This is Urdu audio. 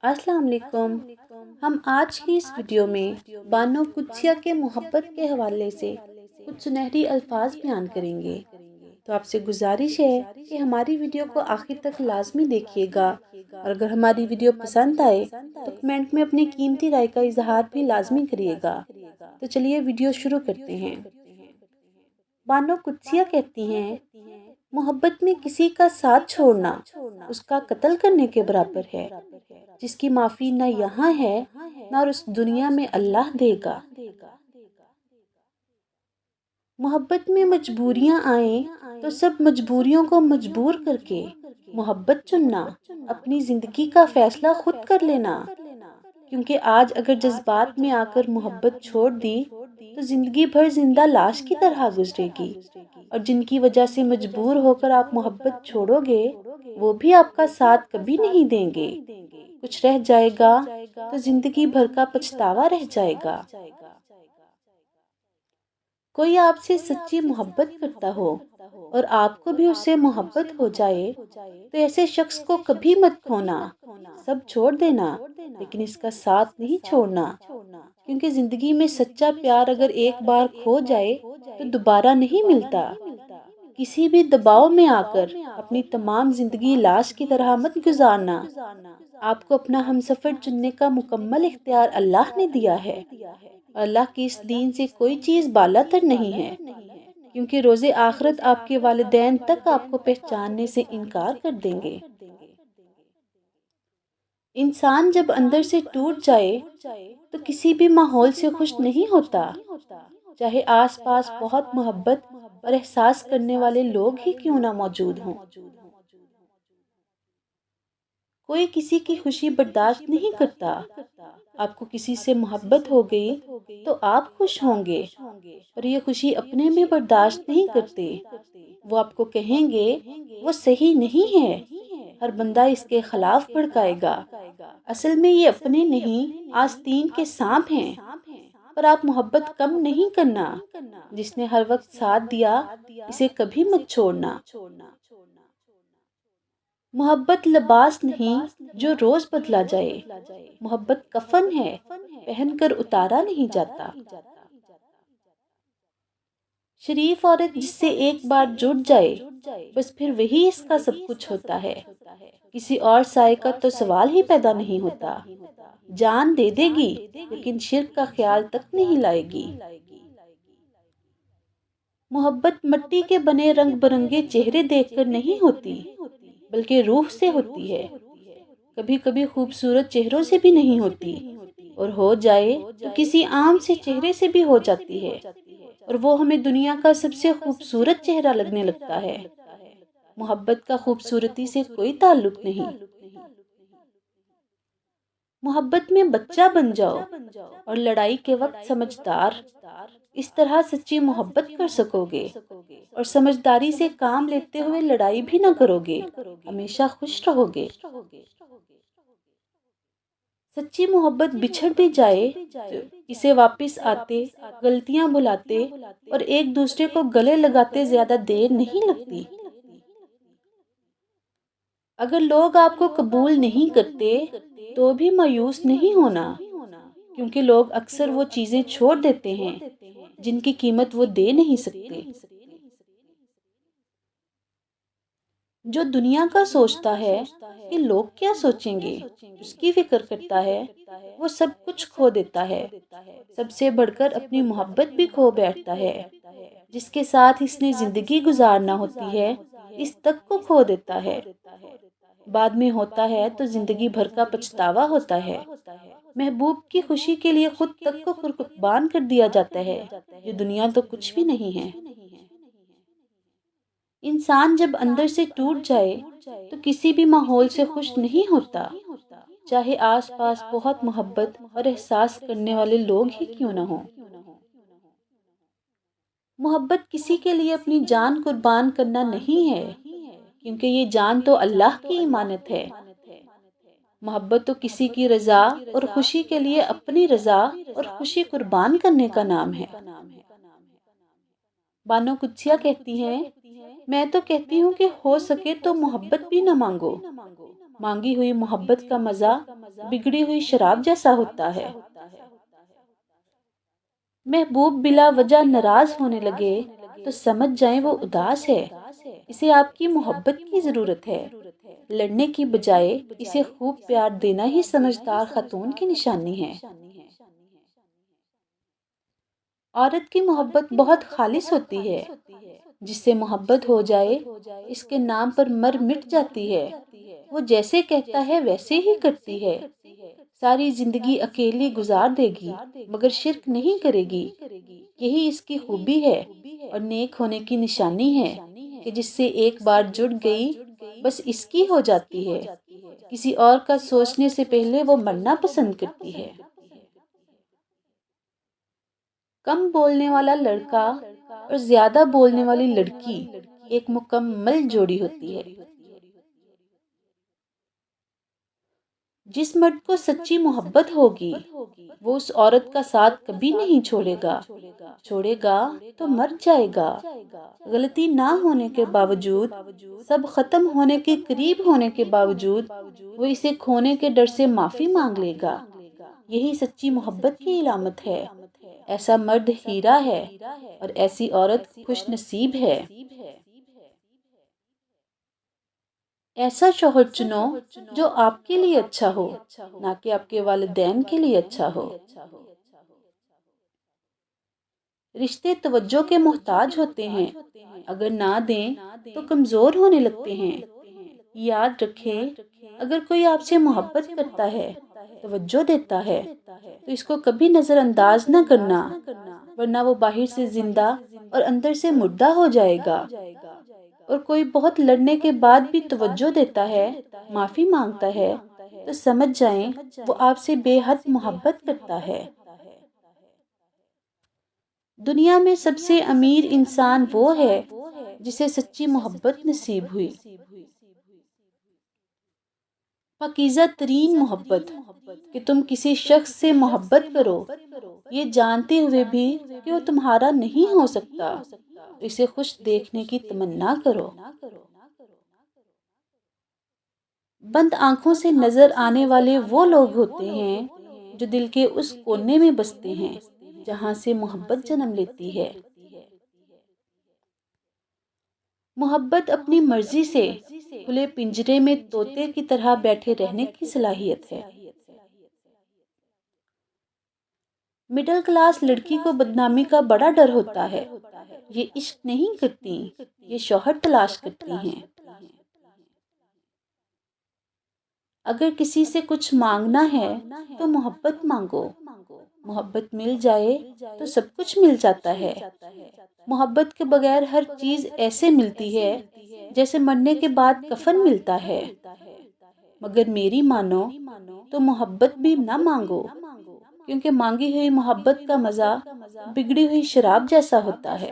السلام علیکم۔ ہم آج کی اس ویڈیو میں بانو قدسیہ کے محبت کے حوالے سے کچھ سنہری الفاظ بیان کریں گے۔ تو آپ سے گزارش ہے کہ ہماری ویڈیو کو آخر تک لازمی دیکھیے گا، اور اگر ہماری ویڈیو پسند آئے تو کمنٹ میں اپنی قیمتی رائے کا اظہار بھی لازمی کریے گا۔ تو چلیے ویڈیو شروع کرتے ہیں۔ بانو قدسیہ کہتی ہیں، محبت میں کسی کا ساتھ چھوڑنا اس کا قتل کرنے کے برابر ہے، جس کی معافی نہ یہاں ہے نہ اس دنیا میں اللہ دے گا۔ محبت میں مجبوریاں آئیں تو سب مجبوریوں کو مجبور کر کے محبت چننا، اپنی زندگی کا فیصلہ خود کر لینا، کیونکہ آج اگر جذبات میں آ کر محبت چھوڑ دی تو زندگی بھر زندہ لاش کی طرح گزرے گی، اور جن کی وجہ سے مجبور ہو کر آپ محبت چھوڑو گے وہ بھی آپ کا ساتھ کبھی نہیں دیں گے۔ کچھ رہ جائے گا تو زندگی بھر کا پچھتاوا رہ جائے گا۔ کوئی آپ سے سچی محبت کرتا ہو اور آپ کو بھی اس سے محبت ہو جائے تو ایسے شخص کو کبھی مت کھونا، سب چھوڑ دینا، لیکن اس کا ساتھ نہیں چھوڑنا، کیونکہ زندگی میں سچا پیار اگر ایک بار کھو جائے تو دوبارہ نہیں ملتا۔ کسی بھی دباؤ میں آ کر اپنی تمام زندگی لاش کی طرح مت گزارنا۔ آپ کو اپنا ہمسفر چننے کا مکمل اختیار اللہ نے دیا ہے۔ اللہ کی اس دین سے کوئی چیز بالا تر نہیں ہے، کیونکہ روز آخرت آپ کے والدین تک آپ کو پہچاننے سے انکار کر دیں گے۔ انسان جب اندر سے ٹوٹ جائے تو کسی بھی ماحول سے خوش نہیں ہوتا، چاہے آس پاس بہت محبت اور احساس کرنے والے لوگ ہی کیوں نہ موجود ہوں۔ کوئی کسی کی خوشی برداشت نہیں کرتا۔ آپ کو کسی سے محبت ہو گئی تو آپ خوش ہوں گے، اور یہ خوشی اپنے میں برداشت نہیں کرتے۔ وہ آپ کو کہیں گے وہ صحیح نہیں ہے، ہر بندہ اس کے خلاف بھڑکائے گا۔ اصل میں یہ اپنے نہیں آستین کے سانپ ہیں۔ پر آپ محبت کم نہیں کرنا، جس نے ہر وقت ساتھ دیا اسے کبھی مت چھوڑنا۔ محبت لباس نہیں جو روز بدلا جائے، محبت کفن ہے پہن کر اتارا نہیں جاتا۔ شریف عورت جس سے ایک بار جڑ جائے بس پھر وہی اس کا سب کچھ ہوتا ہے، کسی اور سائے کا تو سوال ہی پیدا نہیں ہوتا۔ جان دے دے گی لیکن شرک کا خیال تک نہیں لائے گی۔ محبت مٹی کے بنے رنگ برنگے چہرے دیکھ کر نہیں ہوتی، بلکہ روح سے ہوتی ہے۔ کبھی کبھی خوبصورت چہروں سے بھی نہیں ہوتی، اور ہو جائے تو کسی عام سے چہرے سے بھی ہو جاتی ہے، اور وہ ہمیں دنیا کا سب سے خوبصورت چہرہ لگنے لگتا ہے۔ محبت کا خوبصورتی سے کوئی تعلق نہیں۔ محبت میں بچہ بن جاؤ اور لڑائی کے وقت سمجھدار، اس طرح سچی محبت کر سکو گے، اور سمجھداری سے کام لیتے ہوئے لڑائی بھی نہ کرو گے، ہمیشہ خوش رہو گے۔ سچی محبت بچھڑ بھی جائے تو اسے واپس آتے، غلطیاں بھلاتے اور ایک دوسرے کو گلے لگاتے زیادہ دیر نہیں لگتی۔ اگر لوگ آپ کو قبول نہیں کرتے تو بھی مایوس نہیں ہونا، کیونکہ لوگ اکثر وہ چیزیں چھوڑ دیتے ہیں جن کی قیمت وہ دے نہیں سکتے۔ جو دنیا کا سوچتا ہے کہ لوگ کیا سوچیں گے، اس کی فکر کرتا ہے، وہ سب کچھ کھو دیتا ہے، سب سے بڑھ کر اپنی محبت بھی کھو بیٹھتا ہے۔ جس کے ساتھ اس نے زندگی گزارنا ہوتی ہے اس تک کو کھو دیتا ہے۔ بعد میں ہوتا ہے تو زندگی بھر کا پچھتاوا ہوتا ہے۔ محبوب کی خوشی کے لیے خود تک کو قربان کر دیا جاتا ہے، یہ دنیا تو کچھ بھی نہیں ہے۔ انسان جب اندر سے ٹوٹ جائے تو کسی بھی ماحول سے خوش نہیں ہوتا، چاہے آس پاس بہت محبت اور احساس کرنے والے لوگ ہی کیوں نہ ہوں۔ محبت کسی کے لیے اپنی جان قربان کرنا نہیں ہے، کیونکہ یہ جان تو اللہ کی امانت ہے۔ محبت تو کسی کی رضا اور خوشی کے لیے اپنی رضا اور خوشی قربان کرنے کا نام ہے۔ بانو قدسیہ کہتی ہیں، میں تو کہتی ہوں کہ ہو سکے تو محبت بھی نہ مانگو، مانگی ہوئی محبت کا مزہ بگڑی ہوئی شراب جیسا ہوتا ہے۔ محبوب بلا وجہ ناراض ہونے لگے تو سمجھ جائیں وہ اداس ہے، اسے آپ کی محبت کی ضرورت ہے۔ لڑنے کی بجائے اسے خوب پیار دینا ہی سمجھدار خاتون کی نشانی ہے۔ عورت کی محبت بہت خالص ہوتی ہے، جس سے محبت ہو جائے اس کے نام پر مر مٹ جاتی ہے۔ وہ جیسے کہتا ہے ویسے ہی کرتی ہے، ساری زندگی اکیلی گزار دے گی مگر شرک نہیں کرے گی۔ یہی اس کی خوبی ہے اور نیک ہونے کی نشانی ہے کہ جس سے ایک بار جڑ گئی بس اس کی ہو جاتی ہے۔ کسی اور کا سوچنے سے پہلے وہ مرنا پسند کرتی ہے۔ کم بولنے والا لڑکا اور زیادہ بولنے والی لڑکی ایک مکمل جوڑی ہوتی ہے۔ جس مرد کو سچی محبت ہوگی وہ اس عورت کا ساتھ کبھی نہیں چھوڑے گا تو مر جائے گا۔ غلطی نہ ہونے کے باوجود، سب ختم ہونے کے قریب ہونے کے باوجود وہ اسے کھونے کے ڈر سے معافی مانگ لے گا۔ یہی سچی محبت کی علامت ہے۔ ایسا مرد ہیرا ہے اور ایسی عورت خوش نصیب ہے۔ ایسا شوہر چنو جو آپ کے لیے اچھا ہو، نہ کہ آپ کے والدین کے لیے اچھا ہو۔ رشتے توجہ کے محتاج ہوتے ہیں، اگر نہ دیں تو کمزور ہونے لگتے ہیں۔ یاد رکھیں، اگر کوئی آپ سے محبت کرتا ہے، توجہ دیتا ہے، تو اس کو کبھی نظر انداز نہ کرنا، ورنہ وہ باہر سے زندہ اور اندر سے مردہ ہو جائے گا۔ اور کوئی بہت لڑنے کے بعد بھی توجہ دیتا ہے، معافی مانگتا ہے، تو سمجھ جائیں وہ آپ سے بے حد محبت کرتا ہے۔ دنیا میں سب سے امیر انسان وہ ہے جسے سچی محبت نصیب ہوئی۔ پاکیزہ ترین محبت کہ تم کسی شخص سے محبت کرو یہ جانتے ہوئے بھی کہ وہ تمہارا نہیں ہو سکتا، اسے خوش دیکھنے کی تمنا کرو۔ بند آنکھوں سے نظر آنے والے وہ لوگ ہوتے ہیں جو دل کے اس کونے میں بستے ہیں جہاں سے محبت جنم لیتی ہے۔ محبت اپنی مرضی سے کھلے پنجرے میں طوطے کی طرح بیٹھے رہنے کی صلاحیت ہے۔ مڈل کلاس لڑکی کو بدنامی کا بڑا ڈر ہوتا ہے۔ یہ عشق نہیں کرتی، یہ شوہر تلاش کرتی ہیں۔ اگر کسی سے کچھ مانگنا ہے تو محبت مانگو، محبت مل جائے تو سب کچھ مل جاتا ہے۔ محبت کے بغیر ہر چیز ایسے ملتی ہے جیسے مرنے کے بعد کفن ملتا ہے۔ مگر میری مانو تو محبت بھی نہ مانگو، کیونکہ مانگی ہوئی محبت کا مزہ بگڑی ہوئی شراب جیسا ہوتا ہے۔